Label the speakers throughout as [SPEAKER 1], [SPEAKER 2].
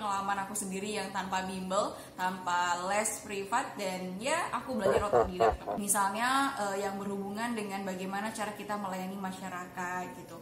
[SPEAKER 1] pengalaman aku sendiri yang tanpa bimbel, tanpa les privat, dan ya aku belajar otodidak. Misalnya yang berhubungan dengan bagaimana cara kita melayani masyarakat gitu.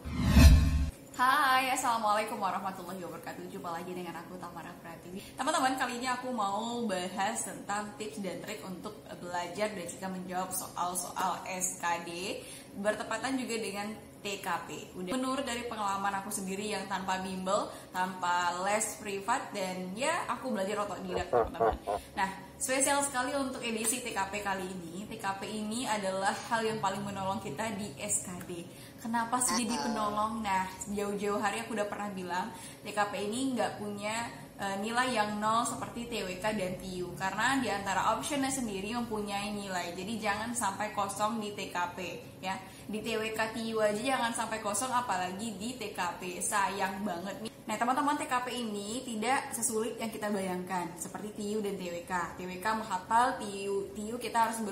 [SPEAKER 1] Hai, assalamualaikum warahmatullahi wabarakatuh. Jumpa lagi dengan aku Tamara Pratiwi. Teman-teman, kali ini aku mau bahas tentang tips dan trik untuk belajar dan juga menjawab soal-soal SKD bertepatan juga dengan TKP. Menurut dari pengalaman aku sendiri yang tanpa bimbel, tanpa les privat, dan ya aku belajar otodidak, teman-teman. Nah, spesial sekali untuk edisi TKP kali ini. TKP ini adalah hal yang paling menolong kita di SKD. Kenapa sih jadi penolong? Nah, jauh-jauh hari aku udah pernah bilang TKP ini nggak punya nilai yang nol seperti TWK dan TIU, karena di antara optionnya sendiri mempunyai nilai. Jadi jangan sampai kosong di TKP ya. Di TWK TIU aja jangan sampai kosong, apalagi di TKP. Sayang banget nih. Nah, teman-teman, TKP ini tidak sesulit yang kita bayangkan seperti TIU dan TWK. TWK menghafal, TIU kita harus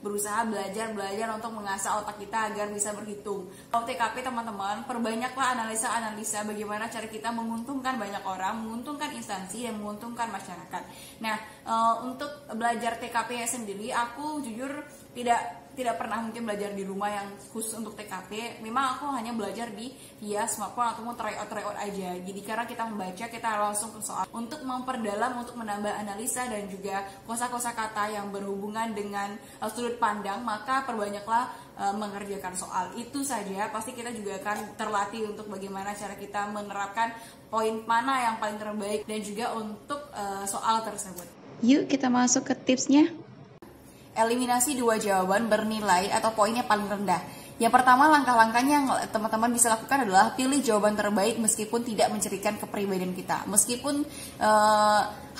[SPEAKER 1] berusaha belajar untuk mengasah otak kita agar bisa berhitung. Kalau TKP, teman-teman, perbanyaklah analisa bagaimana cara kita menguntungkan banyak orang, menguntungkan instansi, dan menguntungkan masyarakat. Nah, untuk belajar TKP sendiri, aku jujur tidak pernah mungkin belajar di rumah yang khusus untuk TKP. Memang aku hanya belajar via smartphone atau mau tryout aja. Jadi karena kita membaca, kita langsung ke soal untuk memperdalam, untuk menambah analisa dan juga kosa-kosa kata yang berhubungan dengan sudut pandang, maka perbanyaklah mengerjakan soal. Itu saja, pasti kita juga akan terlatih untuk bagaimana cara kita menerapkan poin mana yang paling terbaik dan juga untuk soal tersebut.
[SPEAKER 2] Yuk kita masuk ke tipsnya.
[SPEAKER 1] Eliminasi dua jawaban bernilai atau poinnya paling rendah. Yang pertama, langkah-langkahnya yang teman-teman bisa lakukan adalah pilih jawaban terbaik meskipun tidak menceritakan kepribadian kita. Meskipun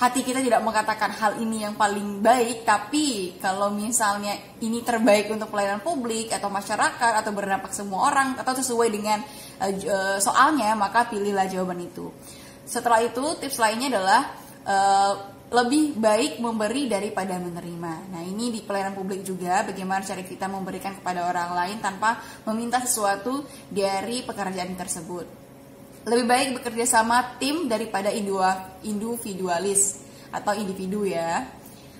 [SPEAKER 1] hati kita tidak mengatakan hal ini yang paling baik, tapi kalau misalnya ini terbaik untuk pelayanan publik atau masyarakat atau berdampak semua orang atau sesuai dengan soalnya, maka pilihlah jawaban itu. Setelah itu, tips lainnya adalah lebih baik memberi daripada menerima. Nah, ini di pelayanan publik juga, bagaimana cara kita memberikan kepada orang lain tanpa meminta sesuatu dari pekerjaan tersebut. Lebih baik bekerja sama tim daripada individualis atau individu ya.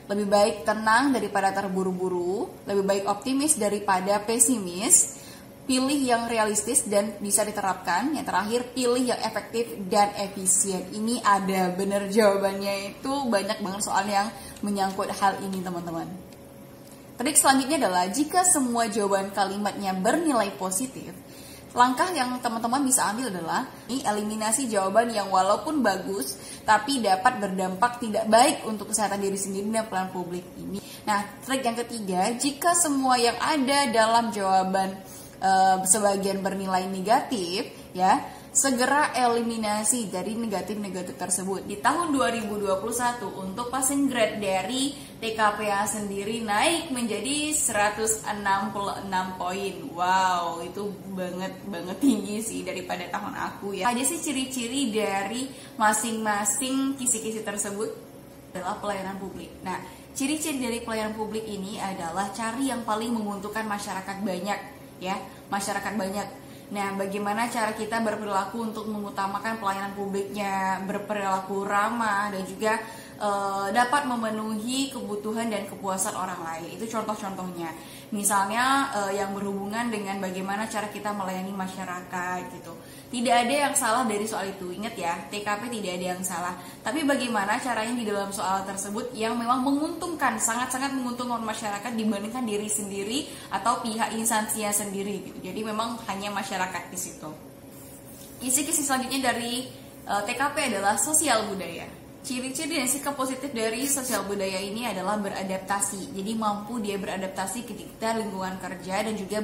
[SPEAKER 1] Lebih baik tenang daripada terburu-buru. Lebih baik optimis daripada pesimis. Pilih yang realistis dan bisa diterapkan. Yang terakhir, pilih yang efektif dan efisien. Ini ada benar jawabannya, itu banyak banget soal yang menyangkut hal ini, teman-teman. Trik selanjutnya adalah jika semua jawaban kalimatnya bernilai positif, langkah yang teman-teman bisa ambil adalah eliminasi jawaban yang walaupun bagus tapi dapat berdampak tidak baik untuk kesehatan diri sendiri dan pelayanan publik ini. Nah, trik yang ketiga, jika semua yang ada dalam jawaban sebagian bernilai negatif ya, segera eliminasi dari negatif-negatif tersebut. Di tahun 2021 untuk passing grade dari TKPA sendiri naik menjadi 166 poin. Wow, itu banget tinggi sih daripada tahun aku ya. Ada sih ciri-ciri dari masing-masing kisi-kisi tersebut adalah pelayanan publik. Nah, ciri-ciri dari pelayanan publik ini adalah cari yang paling menguntungkan masyarakat banyak ya, masyarakat banyak. Nah, bagaimana cara kita berperilaku untuk mengutamakan pelayanan publiknya, berperilaku ramah dan juga dapat memenuhi kebutuhan dan kepuasan orang lain. Itu contoh-contohnya. Misalnya yang berhubungan dengan bagaimana cara kita melayani masyarakat gitu. Tidak ada yang salah dari soal itu. Ingat ya, TKP tidak ada yang salah. Tapi bagaimana caranya di dalam soal tersebut yang memang menguntungkan, sangat-sangat menguntungkan masyarakat dibandingkan diri sendiri atau pihak instansinya sendiri gitu. Jadi memang hanya masyarakat di situ. Kisi-kisi selanjutnya dari TKP adalah sosial budaya. Ciri-ciri dan sikap positif dari sosial budaya ini adalah beradaptasi. Jadi mampu dia beradaptasi ketika lingkungan kerja dan juga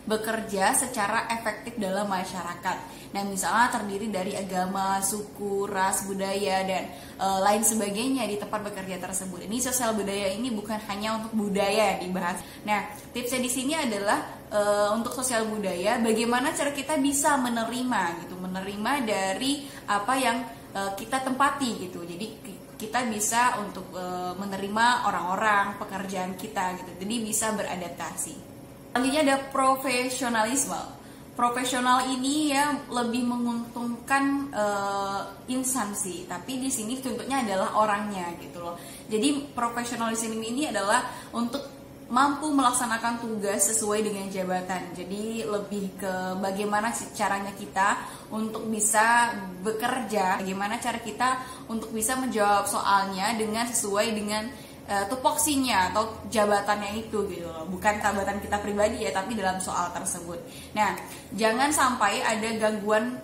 [SPEAKER 1] bekerja secara efektif dalam masyarakat. Nah, misalnya terdiri dari agama, suku, ras, budaya, dan lain sebagainya di tempat bekerja tersebut. Ini sosial budaya ini bukan hanya untuk budaya yang dibahas. Nah, tipsnya di sini adalah untuk sosial budaya, bagaimana cara kita bisa menerima dari apa yang kita tempati gitu. Jadi kita bisa untuk menerima orang-orang, pekerjaan kita gitu. Jadi bisa beradaptasi. Selanjutnya ada profesionalisme. profesional ini ya lebih menguntungkan instansi, tapi di sini tuntutnya adalah orangnya gitu loh. Jadi profesionalisme ini adalah untuk mampu melaksanakan tugas sesuai dengan jabatan. Jadi lebih ke bagaimana caranya kita untuk bisa bekerja, bagaimana cara kita untuk bisa menjawab soalnya dengan sesuai dengan tupoksinya atau jabatannya itu gitu loh. Bukan jabatan kita pribadi ya, tapi dalam soal tersebut. Nah, jangan sampai ada gangguan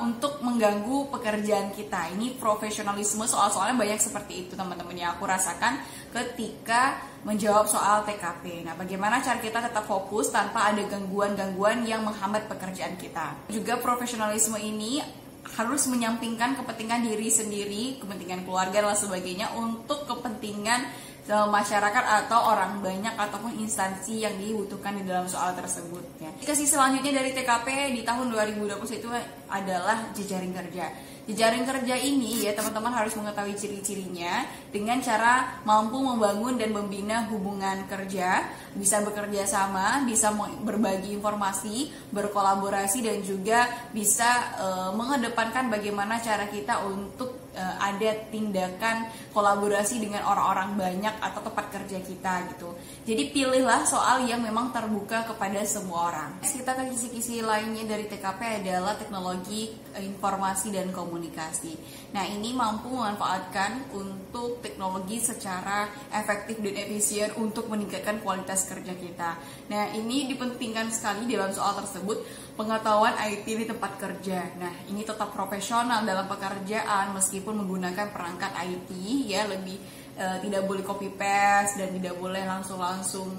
[SPEAKER 1] untuk mengganggu pekerjaan kita. Ini profesionalisme, soal-soalnya banyak seperti itu teman-teman yang aku rasakan ketika menjawab soal TKP. Nah, bagaimana cara kita tetap fokus tanpa ada gangguan-gangguan yang menghambat pekerjaan kita. Juga profesionalisme ini harus menyampingkan kepentingan diri sendiri, kepentingan keluarga dan sebagainya untuk kepentingan masyarakat atau orang banyak ataupun instansi yang dibutuhkan di dalam soal tersebut ya. Sisi selanjutnya dari TKP di tahun 2020 itu adalah jejaring kerja. Jejaring kerja ini ya teman-teman harus mengetahui ciri-cirinya dengan cara mampu membangun dan membina hubungan kerja, bisa bekerja sama, bisa berbagi informasi, berkolaborasi dan juga bisa mengedepankan bagaimana cara kita untuk ada tindakan kolaborasi dengan orang-orang banyak atau tempat kerja kita gitu. Jadi pilihlah soal yang memang terbuka kepada semua orang. Kita ke kisi-kisi lainnya dari TKP adalah teknologi informasi dan komunikasi. Nah, ini mampu memanfaatkan untuk teknologi secara efektif dan efisien untuk meningkatkan kualitas kerja kita. Nah, ini dipentingkan sekali dalam soal tersebut, pengetahuan IT di tempat kerja. Nah, ini tetap profesional dalam pekerjaan meskipun menggunakan perangkat IT ya, lebih tidak boleh copy paste dan tidak boleh langsung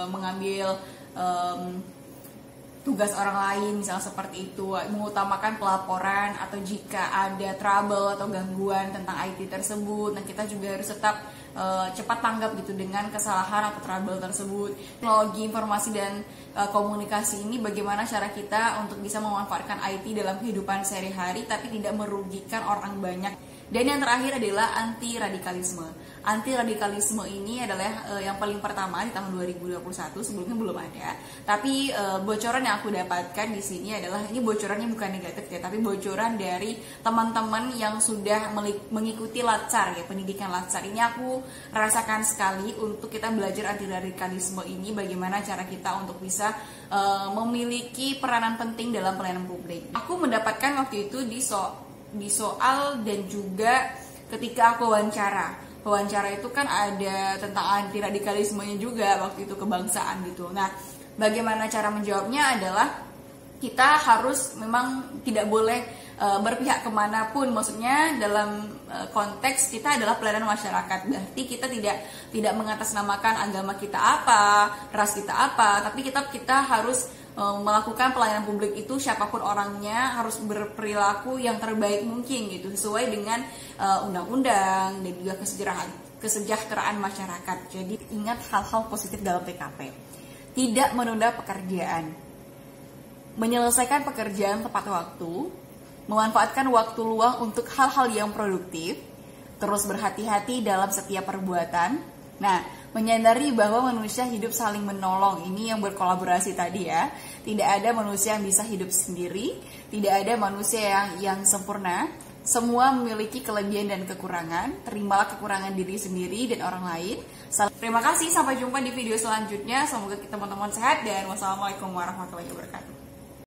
[SPEAKER 1] mengambil tugas orang lain misalnya seperti itu, mengutamakan pelaporan atau jika ada trouble atau gangguan tentang IT tersebut. Nah, kita juga harus tetap cepat tanggap gitu dengan kesalahan atau trouble tersebut. Teknologi informasi dan komunikasi ini bagaimana cara kita untuk bisa memanfaatkan IT dalam kehidupan sehari-hari tapi tidak merugikan orang banyak. Dan yang terakhir adalah anti radikalisme. Anti radikalisme ini adalah yang paling pertama di tahun 2021, sebelumnya belum ada. Tapi bocoran yang aku dapatkan di sini adalah, ini bocorannya bukan negatif ya, tapi bocoran dari teman-teman yang sudah mengikuti Latsar ya, pendidikan Latsar. Ini aku rasakan sekali untuk kita belajar anti radikalisme ini, bagaimana cara kita untuk bisa memiliki peranan penting dalam pelayanan publik. Aku mendapatkan waktu itu di soal dan juga ketika aku wawancara itu kan ada tentang anti radikalismenya juga waktu itu, kebangsaan gitu. Nah, bagaimana cara menjawabnya adalah kita harus memang tidak boleh berpihak kemanapun, maksudnya dalam konteks kita adalah pelayanan masyarakat, berarti kita tidak mengatasnamakan agama kita apa, ras kita apa, tapi kita harus melakukan pelayanan publik itu siapapun orangnya harus berperilaku yang terbaik mungkin gitu, sesuai dengan undang-undang dan juga kesejahteraan masyarakat. Jadi ingat hal-hal positif dalam TKP. Tidak menunda pekerjaan, menyelesaikan pekerjaan tepat waktu, memanfaatkan waktu luang untuk hal-hal yang produktif, terus berhati-hati dalam setiap perbuatan. Nah, menyadari bahwa manusia hidup saling menolong, ini yang berkolaborasi tadi ya. Tidak ada manusia yang bisa hidup sendiri, tidak ada manusia yang sempurna. Semua memiliki kelebihan dan kekurangan. Terimalah kekurangan diri sendiri dan orang lain. Terima kasih, sampai jumpa di video selanjutnya. Semoga teman-teman sehat dan wassalamualaikum warahmatullahi wabarakatuh.